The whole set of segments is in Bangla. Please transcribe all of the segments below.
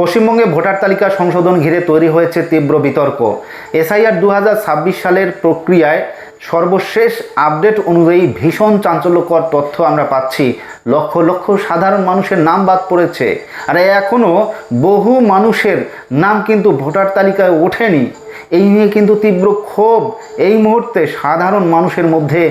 পশ্চিমবঙ্গে ভোটার তালিকা সংশোধন ঘিরে তৈরি হয়েছে তীব্র বিতর্ক। এসআইআর 2026 সালের প্রক্রিয়ায় সর্বশেষ আপডেট অনুযায়ী ভীষণ চাঞ্চল্যকর তথ্য আমরা পাচ্ছি। লক্ষ লক্ষ সাধারণ মানুষের নাম বাদ পড়েছে, আর এখনও বহু মানুষের নাম কিন্তু ভোটার তালিকায় ওঠেনি। এই নিয়ে কিন্তু তীব্র ক্ষোভ এই মুহূর্তে সাধারণ মানুষের মধ্যে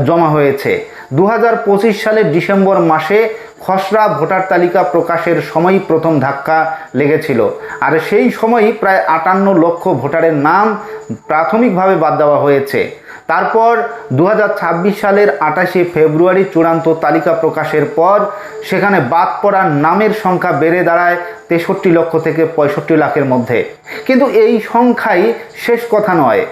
জমা হয়েছে। 2025 সালের ডিসেম্বর মাসে খসড়া ভোটার তালিকা প্রকাশের সময়ই প্রথম ধাক্কা লেগেছিল, আর সেই সময়ই প্রায় 58 লক্ষ ভোটারের নাম প্রাথমিকভাবে বাদ দেওয়া হয়েছে। তারপর 2026 সালের 28শে ফেব্রুয়ারি চূড়ান্ত তালিকা প্রকাশের পর সেখানে বাদ পড়ার নামের সংখ্যা বেড়ে দাঁড়ায় 63 লক্ষ থেকে 65 লাখের মধ্যে। কিন্তু এই সংখ্যাই শেষ কথা নয়।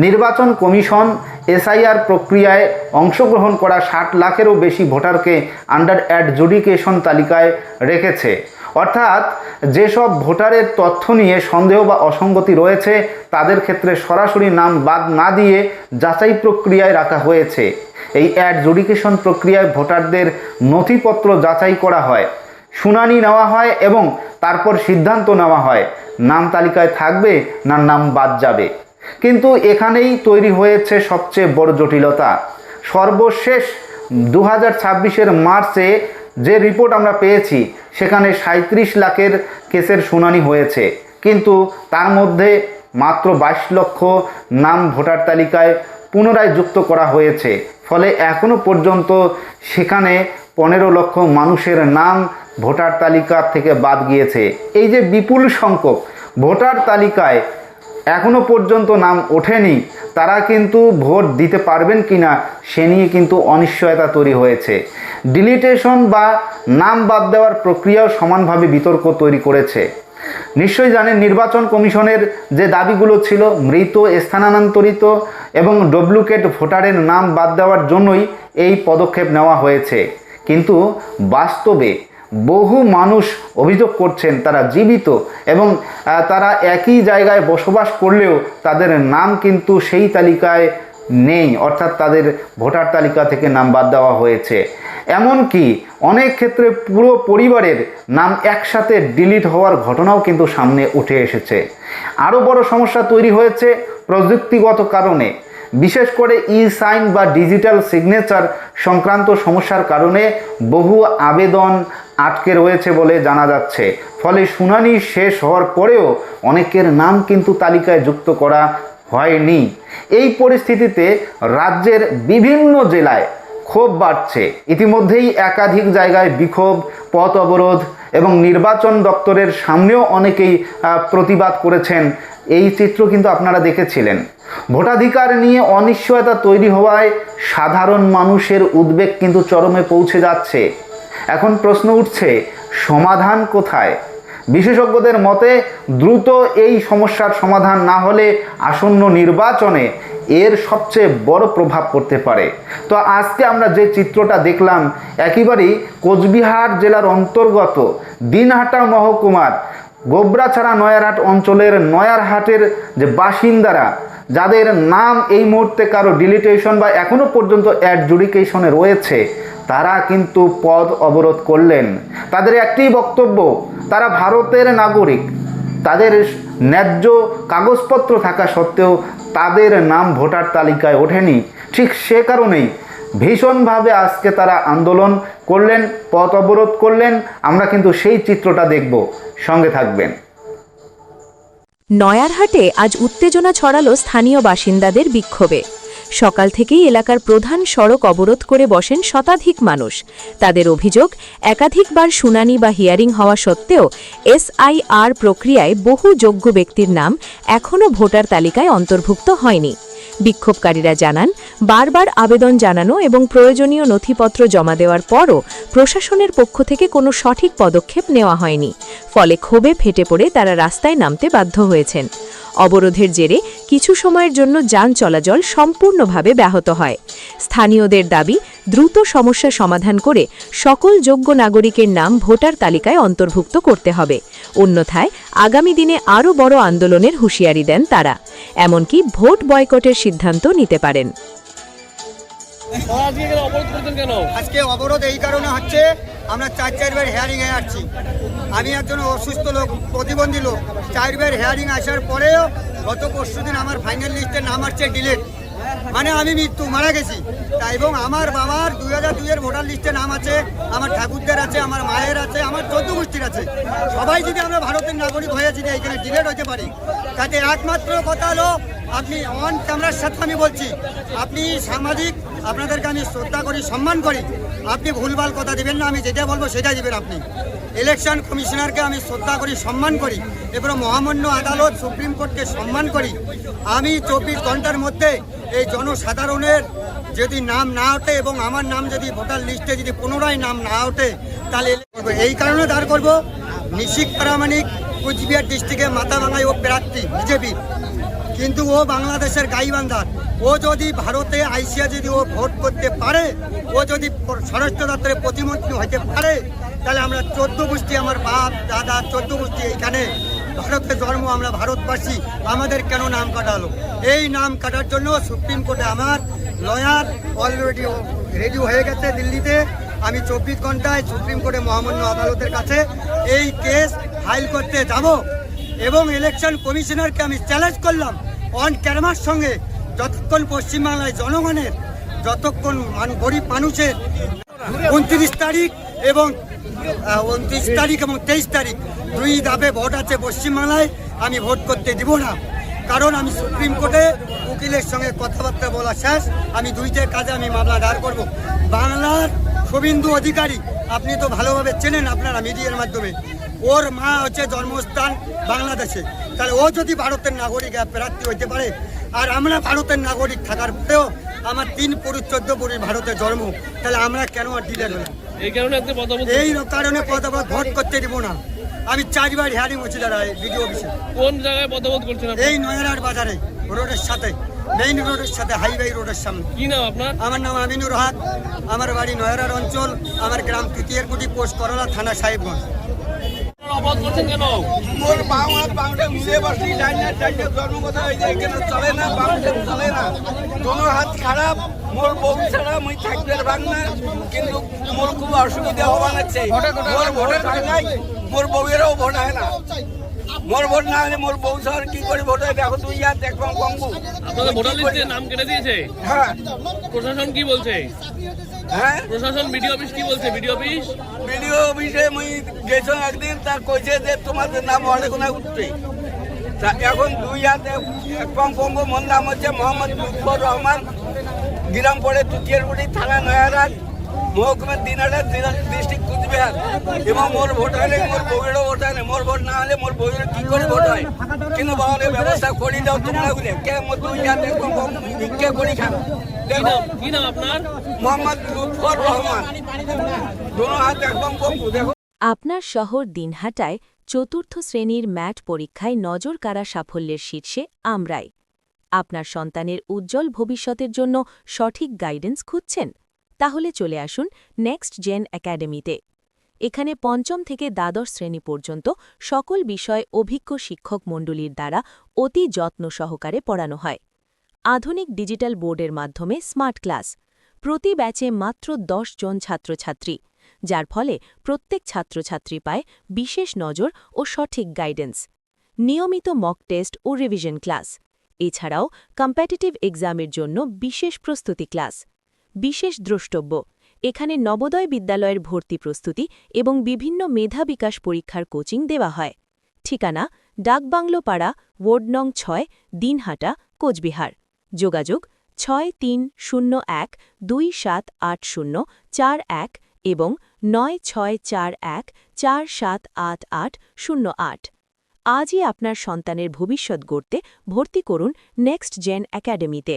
নির্বাচন কমিশন এসআইআর প্রক্রিয়ায় অংশগ্রহণ করা 60 লাখেরও বেশি ভোটারকে আন্ডার অ্যাডজুডিকেশন তালিকায় রেখেছে। অর্থাৎ যেসব ভোটারের তথ্য নিয়ে সন্দেহ বা অসঙ্গতি রয়েছে তাদের ক্ষেত্রে সরাসরি নাম বাদ না দিয়ে যাচাই প্রক্রিয়ায় রাখা হয়েছে। এই অ্যাডজুডিকেশন প্রক্রিয়ায় ভোটারদের নথিপত্র যাচাই করা হয়, শুনানি নেওয়া হয় এবং তারপর সিদ্ধান্ত নেওয়া হয় নাম তালিকায় থাকবে না নাম বাদ যাবে। কিন্তু এখানেই তৈরি হয়েছে সবচেয়ে বড় জটিলতা। সর্বশেষ 2026-এর মার্চে যে রিপোর্ট আমরা পেয়েছি সেখানে 37 লাখের কেসের শুনানি হয়েছে, কিন্তু তার মধ্যে মাত্র 22 লক্ষ নাম ভোটার তালিকায় পুনরায় যুক্ত করা হয়েছে। ফলে এখনও পর্যন্ত সেখানে 15 লক্ষ মানুষের নাম ভোটার তালিকা থেকে বাদ গিয়েছে। এই যে বিপুল সংখ্যক ভোটার তালিকায় এখনও পর্যন্ত নাম ওঠেনি, তারা কিন্তু ভোট দিতে পারবেন কিনা সে নিয়ে কিন্তু অনিশ্চয়তা তৈরি হয়েছে। ডিলিটেশন বা নাম বাদ দেওয়ার প্রক্রিয়াও সমানভাবে বিতর্ক তৈরি করেছে। নিশ্চয়ই জানেন, নির্বাচন কমিশনের যে দাবিগুলো ছিল মৃত, স্থানান্তরিত এবং ডুপ্লিকেট ভোটারের নাম বাদ দেওয়ার জন্যই এই পদক্ষেপ নেওয়া হয়েছে। কিন্তু বাস্তবে বহু মানুষ অভিযোগ করছেন তারা জীবিত এবং তারা একই জায়গায় বসবাস করলেও তাদের নাম কিন্তু সেই তালিকায় নেই, অর্থাৎ তাদের ভোটার তালিকা থেকে নাম বাদ দেওয়া হয়েছে। এমনকি অনেক ক্ষেত্রে পুরো পরিবারের নাম একসাথে ডিলিট হওয়ার ঘটনাও কিন্তু সামনে উঠে এসেছে। আরও বড় সমস্যা তৈরি হয়েছে প্রযুক্তিগত কারণে, বিশেষ করে সাইন বা ডিজিটাল সিগনেচার সংক্রান্ত সমস্যার কারণে বহু আবেদন আটকে রয়েছে বলে জানা যাচ্ছে। ফলে শুনানি শেষ হওয়ার পরেও অনেকের নাম কিন্তু তালিকায় যুক্ত করা হয়নি। এই পরিস্থিতিতে রাজ্যের বিভিন্ন জেলায় ক্ষোভ বাড়ছে। ইতিমধ্যেই একাধিক জায়গায় বিক্ষোভ, পথ অবরোধ এবং নির্বাচন দপ্তরের সামনেও অনেকেই প্রতিবাদ করেছেন। এই চিত্র কিন্তু আপনারা দেখেছিলেন। ভোটাধিকার নিয়ে অনিশ্চয়তা তৈরি হওয়ায় সাধারণ মানুষের উদ্বেগ কিন্তু চরমে পৌঁছে যাচ্ছে। এখন প্রশ্ন উঠছে, সমাধান কোথায়? বিশেষজ্ঞদের মতে দ্রুত এই সমস্যার সমাধান না হলে আসন্ন নির্বাচনে এর সবচেয়ে বড় প্রভাব পড়তে পারে। তো আজকে আমরা যে চিত্রটা দেখলাম একেবারেই কোচবিহার জেলার অন্তর্গত দিনহাটা মহকুমার গোবরাছড়া নয়ারহাট অঞ্চলের নয়ারহাটের যে বাসিন্দারা, যাদের নাম এই মুহূর্তে কারো ডিলিটেশন বা এখনও পর্যন্ত অ্যাডজুডিকেশনে রয়েছে, তারা কিন্তু পথ অবরোধ করলেন। তাদের একটি বক্তব্য, তারা ভারতের নাগরিক, তাদের ন্যায্য কাগজপত্র থাকা সত্ত্বেও তাদের নাম ভোটার তালিকায় ওঠেনি। ঠিক সে কারণেই ভীষণভাবে আজকে তারা আন্দোলন করলেন, পথ অবরোধ করলেন। আমরা কিন্তু সেই চিত্রটা দেখব, সঙ্গে থাকবেন। নয়ারহাটে আজ উত্তেজনা ছড়ালো স্থানীয় বাসিন্দাদের বিক্ষোভে। সকাল থেকেই এলাকার প্রধান সড়ক অবরোধ করে বসেন শতাধিক মানুষ। তাদের অভিযোগ, একাধিকবার শুনানি বা হিয়ারিং হওয়া সত্ত্বেও এসআইআর প্রক্রিয়ায় বহু যোগ্য ব্যক্তির নাম এখনও ভোটার তালিকায় অন্তর্ভুক্ত হয়নি। বিক্ষোভকারীরা জানান, বারবার আবেদন জানানো এবং প্রয়োজনীয় নথিপত্র জমা দেওয়ার পরও প্রশাসনের পক্ষ থেকে কোনো সঠিক পদক্ষেপ নেওয়া হয়নি। ফলে ক্ষোভে ফেটে পড়ে তারা রাস্তায় নামতে বাধ্য হয়েছেন। অবরোধের জেরে কিছু সময়ের জন্য যান চলাচল সম্পূর্ণভাবে ব্যাহত হয়। স্থানীয়দের দাবি, দ্রুত সমস্যা সমাধান করে সকল যোগ্য নাগরিকের নাম ভোটার তালিকায় অন্তর্ভুক্ত করতে হবে। অন্যথায় আগামী দিনে আরও বড় আন্দোলনের হুঁশিয়ারি দেন তারা। এমনকি ভোট বয়কটের সিদ্ধান্ত নিতে পারেন। আজকে কেন অবরোধ করছেন কেন? আজকে অবরোধ এই কারণে হচ্ছে, আমরা চারবার হেয়ারিংয়ে আসছি। আমি একজন অসুস্থ লোক, প্রতিবন্ধী লোক, 4বার হেয়ারিং আসার পরেও গত পরশুদিন আমার ফাইনাল লিস্টে নাম আসছে ডিলেট, মানে আমি মারা গেছি। তাই এবং আমার বাবার 2002-এর ভোটার লিস্টে নাম আছে, আমার ঠাকুরদের আছে, আমার মায়ের আছে, আমার 14 গোষ্ঠীর আছে। সবাই যদি আমরা ভারতের নাগরিক হয়ে যদি এখানে ডিলেট হতে পারি, তাতে একমাত্র কথা হলো, আপনি অন ক্যামেরার সাথে আমি বলছি, আপনি সাংবাদিক, আপনাদেরকে আমি শ্রদ্ধা করি, সম্মান করি, আপনি ভুলভাল কথা দিবেন না, আমি যেটা বলবো সেটা দিবেন। আপনি ইলেকশন কমিশনারকে আমি শ্রদ্ধা করি, সম্মান করি, এবার মহামান্য আদালত সুপ্রিম কোর্টকে সম্মান করি। আমি 24 ঘন্টার মধ্যে এই জনসাধারণের যদি নাম না ওঠে এবং আমার নাম যদি ভোটার লিস্টে যদি পুনরায় নাম না ওঠে, তাহলে এই কারণে দাঁড় করবো। নিশিক প্রামাণিক কুচবিহার ডিস্ট্রিক্টে মাথাভাঙায় ও প্রার্থী বিজেপি, কিন্তু ও বাংলাদেশের গাইবান্ধার। ও যদি ভারতে আইসিয়া যদি ও ভোট করতে পারে, ও যদি স্বরাষ্ট্র দপ্তরের প্রতিমন্ত্রী হতে পারে, তাহলে আমরা 14 গোষ্ঠী, আমার বাপ দাদা 14 গোষ্ঠী এইখানে ভারতে জন্ম, আমরা ভারতবাসী, আমাদের কেন নাম কাটা হলো? এই নাম কাটার জন্য সুপ্রিম কোর্টে আমার লয়ার অলরেডি রেডি হয়ে গেছে দিল্লিতে। আমি 24 ঘন্টায় সুপ্রিম কোর্টে মহামান্য আদালতের কাছে এই কেস ফাইল করতে যাব এবং ইলেকশন কমিশনারকে আমি চ্যালেঞ্জ করলাম অন ক্যামেরার সঙ্গে, যতক্ষণ পশ্চিমবাংলায় জনগণের, যতক্ষণ গরিব মানুষের 29 তারিখ এবং 23 তারিখ 2 ধাপে ভোট আছে পশ্চিমবাংলায়, আমি ভোট করতে দিব না। কারণ আমি সুপ্রিম কোর্টে উকিলের সঙ্গে কথাবার্তা বলা শেষ, আমি 2টা কাজে আমি মামলা দায়ের করব। বাংলার শুভেন্দু অধিকারী, আপনি তো ভালোভাবে চেনেন আপনারা মিডিয়ার মাধ্যমে, ওর মা হচ্ছে জন্মস্থান বাংলাদেশে, তাহলে ও যদি ভারতের নাগরিক প্রার্থী হইতে পারে, আর আমরা ভারতের নাগরিক থাকার পরেও আমার 3 পুরুষ 14 পুরুষ ভারতে জন্ম, তাহলে আমরা কেন ডিলেট হলাম? এই কারণে আজকে এই কারণে পদবোধ ভোট করতে দিব না। আমি 4বার হেয়ারিং হচ্ছে দাঁড়া বিডিও অফিসে। কোন জায়গায় পদবোধ করছেন আপনি? এই নয়রার বাজারে রোডের সাথে, মেইন রোডের সাথে, হাইওয়ে রোডের সামনে। কি নাম আপনার? আমার নাম আমিনুর হক, আমার বাড়ি নয়রার অঞ্চল, আমার গ্রাম তৃতীয়কুটি, পোস্ট করলা, থানা সাহেবগঞ্জ। অবরোধ করছেন কেন? মোর বাম হাত বামটা মিলে বসি, ডাইনে জন্মগত হয়েছে, এখানে চলে না, বামটা চলে না, দোনো হাত খারাপ। মোর বউ ছাড়া মুই থাকতে পার না, কিন্তু মোর খুব অসুবিধা হওয়া লাগছে। মোর ভোট হয় নাই, মোর বউয়েরও ভোট হয় না। মোর ভোট না হলে মোর বউ ছাড়া কি করে ভোট হয়? দেখো তুই আর দেখো কম্বু। আপনাদের ভোটার লিস্টে নাম কেটে দিয়েছে? হ্যাঁ। প্রশাসন কি বলছে? হ্যাঁ, প্রশাসন বিডিও অফিস কি বলছে? বিডিও অফিস ভিডিও অফিসে মুই গেছো একদিন, তা কইছে যে তোমাদের নাম অনেক না উঠছে। তা এখন 2 হাতে কম কম, মোর নাম হচ্ছে মোহাম্মদ লুৎফর রহমান, গ্রাম পড়ে তুতিয়ারগুড়ি, থানা নয়ারাজ, মহকুমা দিনাজপুর, ডিস্ট্রিক্ট কুচবিহার। এবং মোর ভোট হলে মোর বউয়েরও ভোট হয় না। মোর ভোট না হলে মোর বউয়ের কি করে ভোট হয়? কিন্তু বাহনের ব্যবস্থা করি দাও তোমরা বলে কে মোর 2 হাতে কম কম ভিক্ষা করি খান। দেখো কি নাম আপনার? মোহাম্মদ লুৎফর রহমান, দোনো হাত একদম কম। দেখো আপনার শহর দিনহাটায় 4র্থ শ্রেণীর ম্যাট পরীক্ষায় নজর কাড়া সাফল্যের শীর্ষে আমরাই। আপনার সন্তানের উজ্জ্বল ভবিষ্যতের জন্য সঠিক গাইডেন্স খুঁজছেন? তাহলে চলে আসুন নেক্সট জেন একাডেমিতে। এখানে 5ম থেকে দ্বাদশ শ্রেণী পর্যন্ত সকল বিষয় অভিজ্ঞ শিক্ষক মণ্ডলীর দ্বারা অতি যত্ন সহকারে পড়ানো হয়। আধুনিক ডিজিটাল বোর্ডের মাধ্যমে স্মার্ট ক্লাস, প্রতি ব্যাচে মাত্র 10 জন ছাত্রছাত্রী, যার ফলে প্রত্যেক ছাত্রছাত্রী পায় বিশেষ নজর ও সঠিক গাইডেন্স। নিয়মিত মক টেস্ট ও রিভিশন ক্লাস, এছাড়াও কম্পিটিটিভ এক্সামের জন্য বিশেষ প্রস্তুতি ক্লাস। বিশেষ দ্রষ্টব্য, এখানে নবোদয় বিদ্যালয়ের ভর্তি প্রস্তুতি এবং বিভিন্ন মেধা বিকাশ পরীক্ষার কোচিং দেওয়া হয়। ঠিকানা ডাকবাংলো পাড়া, ওয়ার্ড নং 6, দিনহাটা, কোচবিহার। যোগাযোগ 6301278041 এবং 9641478808। আজই আপনার সন্তানের ভবিষ্যৎ গড়তে ভর্তি করুন নেক্সট জেন একাডেমিতে।